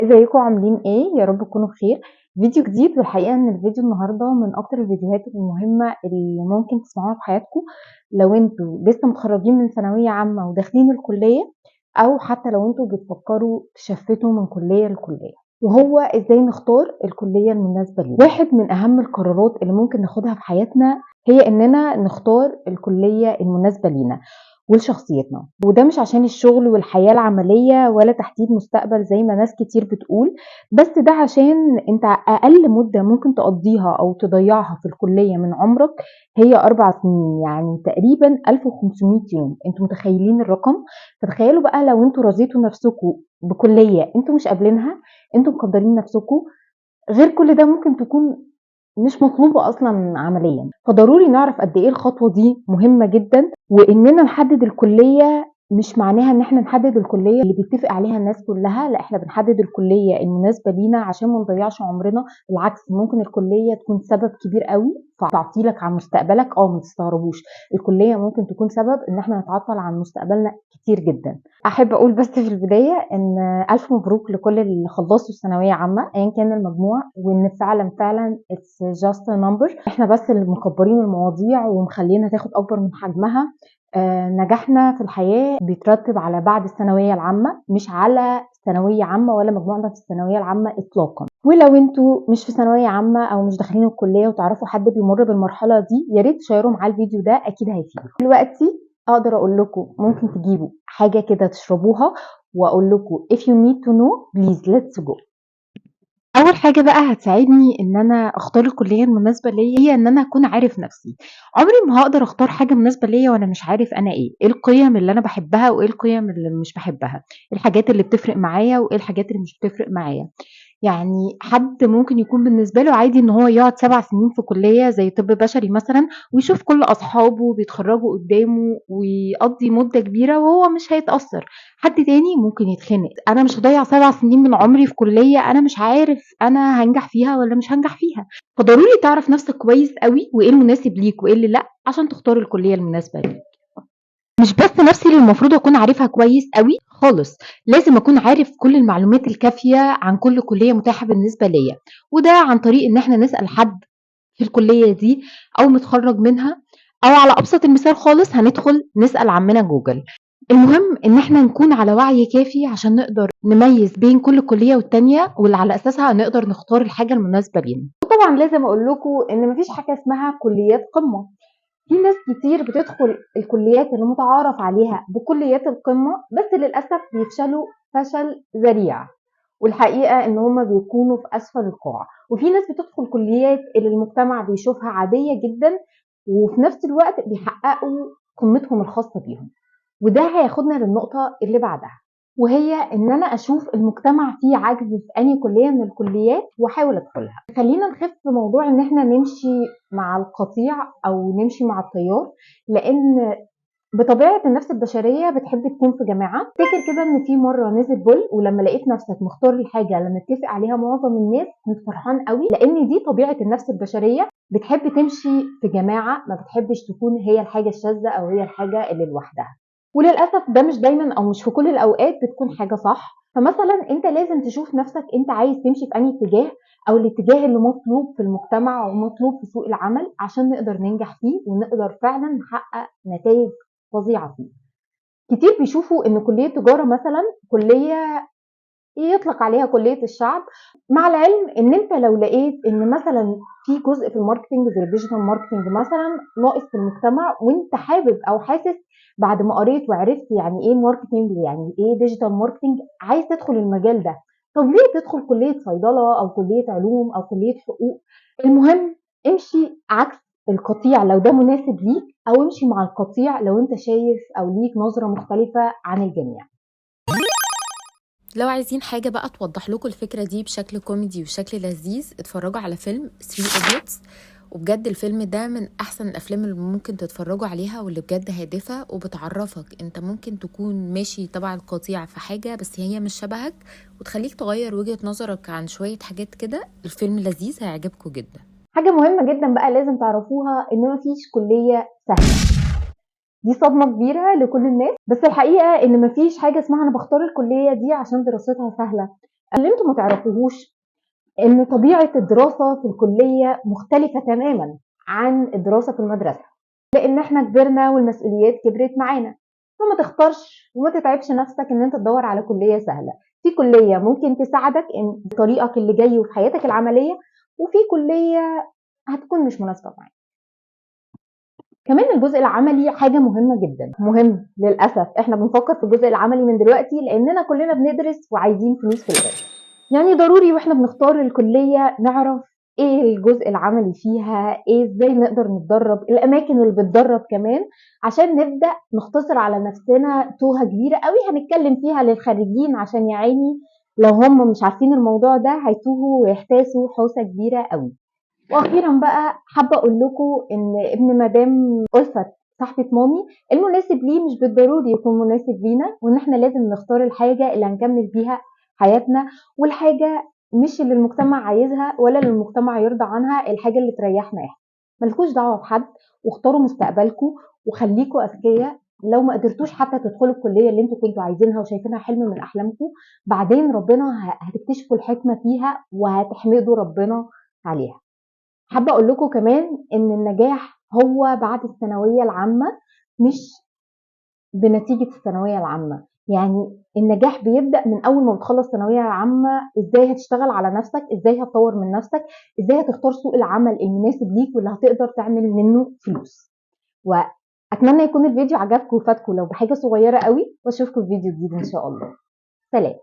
ازيكم عاملين ايه؟ يا رب تكونوا بخير. فيديو جديد، والحقيقه ان الفيديو النهارده من اكتر الفيديوهات المهمه اللي ممكن تسمعوها في حياتكم لو انتوا لسه متخرجين من ثانويه عامه وداخلين الكليه، او حتى لو انتوا بتفكروا تشفتوا من كليه لكليه، وهو ازاي نختار الكليه المناسبه لينا. واحد من اهم القرارات اللي ممكن ناخدها في حياتنا هي اننا نختار الكليه المناسبه لينا ولشخصيتنا، وده مش عشان الشغل والحياة العملية ولا تحديد مستقبل زي ما ناس كتير بتقول، بس ده عشان انت أقل مدة ممكن تقضيها أو تضيعها في الكلية من عمرك هي 4 سنين، يعني تقريبا 1500 يوم. انتوا متخيلين الرقم؟ فتخيلوا بقى لو انتوا رضيتوا نفسكم بكلية انتوا مش قابلينها، انتوا مقدرين نفسكم، غير كل ده ممكن تكون مش مطلوبة أصلًا عمليًا. فضروري نعرف قد إيه الخطوة دي مهمة جدًا، وإننا نحدد الكلية مش معناها إن إحنا نحدد الكلية اللي بيتفق عليها الناس كلها، لأ إحنا بنحدد الكلية المناسبة لينا عشان ما نضيّعش عمرنا. بالعكس ممكن الكلية تكون سبب كبير أوي في تعطيلك عن مستقبلك. ما تستغربوش، الكلية ممكن تكون سبب إن إحنا نتعطل عن مستقبلنا كتير جدًا. أحب أقول بس في البداية إن ألف مبروك لكل اللي خلصوا الثانوية عامة أيًا كان المجموع، وإن فعلًا it's just a number. إحنا بس اللي مكبرين المواضيع ومخلينها تاخد أكبر من حجمها. نجاحنا في الحياة بيترتب على بعد الثانوية العامة، مش على ثانوية عامة ولا مجموعنا في الثانوية العامة إطلاقًا. ولو انتوا مش في ثانوية عامة أو مش داخلين الكلية وتعرفوا حد بيمر بالمرحلة دي، يا ريت تشيروا معاه الفيديو ده، أكيد هيفيده. دلوقتي أقدر أقول لكم ممكن تجيبوا حاجة كده تشربوها، وأقول لكم if you need to know please let's go. أول حاجة بقى هتساعدني إن أنا أختار الكلية المناسبة ليّا هي إن أنا أكون عارف نفسي. عمري ما هاقدر أختار حاجة مناسبة ليّا وأنا مش عارف أنا إيه القيم اللي أنا باحبها وإيه القيم اللي مش باحبها، إيه الحاجات اللي بتفرق معايا وإيه الحاجات اللي مش بتفرق معايا. يعني حد ممكن يكون بالنسبة له عادي إن هو يقعد 7 سنين في كلية زي طب بشري مثلًا، ويشوف كل أصحابه بيتخرجوا قدامه ويقضّي مدة كبيرة وهو مش هيتأثّر. حد تاني ممكن يتخنق، أنا مش هاضيّع 7 سنين من عمري في كلية أنا مش عارف أنا هانجح فيها والّا مش هانجح فيها. فضروري تعرف نفْسك كويس أوي وإيه المناسب ليك وإيه اللي لأ، عشان تختار الكلية المناسبة ليك. مش بس نفسي اللي المفروض أكون عارفها كويس أوي خالص، لازم أكون عارف كل المعلومات الكافية عن كل كلية متاحة بالنسبة ليّا، وده عن طريق إن إحنا نسأل حد في الكلية دي أو متخرّج منها، أو على أبسط المثال خالص هندخل نسأل عمنا جوجل. المهم إن إحنا نكون على وعي كافي عشان نقدر نميّز بين كل كلية والتانية، واللي على أساسها نقدر نختار الحاجة المناسبة لينا. وطبعًا لازم أقول لكم إن ما فيش حاجة اسمها كليات قمة. في ناس كتير بتدخل الكليات اللي متعارف عليها بكليات القمة، بس للأسف بيفشلوا فشل ذريع، والحقيقة إن هم بيكونوا في أسفل القاع. وفي ناس بتدخل كليات اللي المجتمع بيشوفها عادية جدا، وفي نفس الوقت بيحققوا قمتهم الخاصة بيهم. وده هياخدنا للنقطة اللي بعدها، وهي إن أنا أشوف المجتمع فيه عجز في أي كلية من الكليات وأحاول أدخلها. خلينا نخف موضوع إن إحنا نمشي مع القطيع أو نمشي مع التيار، لأن بطبيعة النفس البشرية بتحب تكون في جماعة. افتكر كده إن في مرة نزل بول، ولما لقيت نفسك مختار الحاجة اللي متفق عليها معظم الناس كنت فرحان قوي، لأن دي طبيعة النفس البشرية، بتحب تمشي في جماعة، ما بتحبش تكون هي الحاجة الشاذة أو هي الحاجة اللي لوحدها. وللأسف ده مش دايما أو مش في كل الأوقات بتكون حاجة صح. فمثلا أنت لازم تشوف نفسك أنت عايز تمشي في أي اتجاه، أو الاتجاه اللي مطلوب في المجتمع ومطلوب في سوق العمل عشان نقدر ننجح فيه ونقدر فعلا نحقق نتائج فظيعة فيه. كتير بيشوفوا إن كلية تجارة مثلا كلية يطلق عليها كلية الشعب، مع العلم إن أنت لو لقيت إن مثلا في جزء في الماركتينج زي الديجيتال ماركتينج مثلا ناقص في المجتمع، وأنت حابب أو حاسس بعد ما قريت وعرفت يعني إيه ماركتينج ويعني إيه ديجيتال ماركتينج عايز تدخل المجال ده، طب ليه تدخل كلية صيدلة أو كلية علوم أو كلية حقوق؟ المهم امشي عكس القطيع لو ده مناسب ليك، أو امشي مع القطيع لو أنت شايف أو ليك نظرة مختلفة عن الجميع. لو عايزين حاجة بقى توضح لكم الفكرة دي بشكل كوميدي وشكل لذيذ، اتفرجوا على فيلم 3 Idiots. وبجد الفيلم ده من احسن الافلام اللي ممكن تتفرجوا عليها، واللي بجد هادفة وبتعرفك انت ممكن تكون ماشي تبع القطيع في حاجة بس هي مش شبهك، وتخليك تغير وجهة نظرك عن شوية حاجات كده. الفيلم لذيذ هيعجبكم جدا. حاجة مهمة جدا بقى لازم تعرفوها إن مفيش كلية سهلة. دي صدمة كبيرة لكل الناس، بس الحقيقة إن مفيش حاجة اسمها أنا بختار الكلية دي عشان دراستها سهلة. اللي انتم ما تعرفوهوش ان طبيعة الدراسة في الكلية مختلفة تماما عن الدراسة في المدرسة، لان احنا كبرنا والمسؤوليات كبرت معانا. فما تختارش وما تتعبش نفسك ان انت تدور على كلية سهلة. في كلية ممكن تساعدك ان طريقك اللي جاي وفي حياتك العملية، وفي كلية هتكون مش مناسبة معاك. كمان الجزء العملي حاجة مهمة جدا، مهم للأسف احنا بنفكر في الجزء العملي من دلوقتي لأننا كلنا بندرس وعايزين فلوس في الآخر. يعني ضروري واحنا بنختار الكلية نعرف ايه الجزء العملي فيها، ايه ازاي نقدر نتدرب، الأماكن اللي بتدرب كمان، عشان نبدأ نختصر على نفسنا توهة كبيرة قوي هنتكلم فيها للخارجين، عشان يا عيني لو هم مش عارفين الموضوع ده هيتوهوا ويحتاسوا حوسة كبيرة قوي. واخيرا بقى حابه اقول لكم ان ابن مدام ألفت صاحبه مامي المناسب ليه مش بالضروري يكون مناسب لينا، وان احنا لازم نختار الحاجه اللي هنكمل بيها حياتنا، والحاجه مش اللي المجتمع عايزها ولا اللي المجتمع يرضى عنها، الحاجه اللي تريحنا احنا. ملكوش دعوه بحد، واختاروا مستقبلكم وخليكوا اذكياء. لو ما قدرتوش حتى تدخلوا الكليه اللي انتوا كنتوا عايزينها وشايفينها حلم من احلامكم، بعدين ربنا هتكتشفوا الحكمه فيها وهتحمدوا ربنا عليها. حابة أقول لكم كمان إن النجاح هو بعد الثانوية العامة، مش بنتيجة الثانوية العامة. يعني النجاح بيبدأ من أول ما بتخلص ثانوية عامة، إزاي هتشتغل على نفسك، إزاي هتطور من نفسك، إزاي هتختار سوق العمل المناسب ليك واللي هتقدر تعمل منه فلوس. وأتمنى يكون الفيديو عجبكم وفادكم لو بحاجة صغيرة قوي، وأشوفكم في فيديو جديد إن شاء الله. سلام.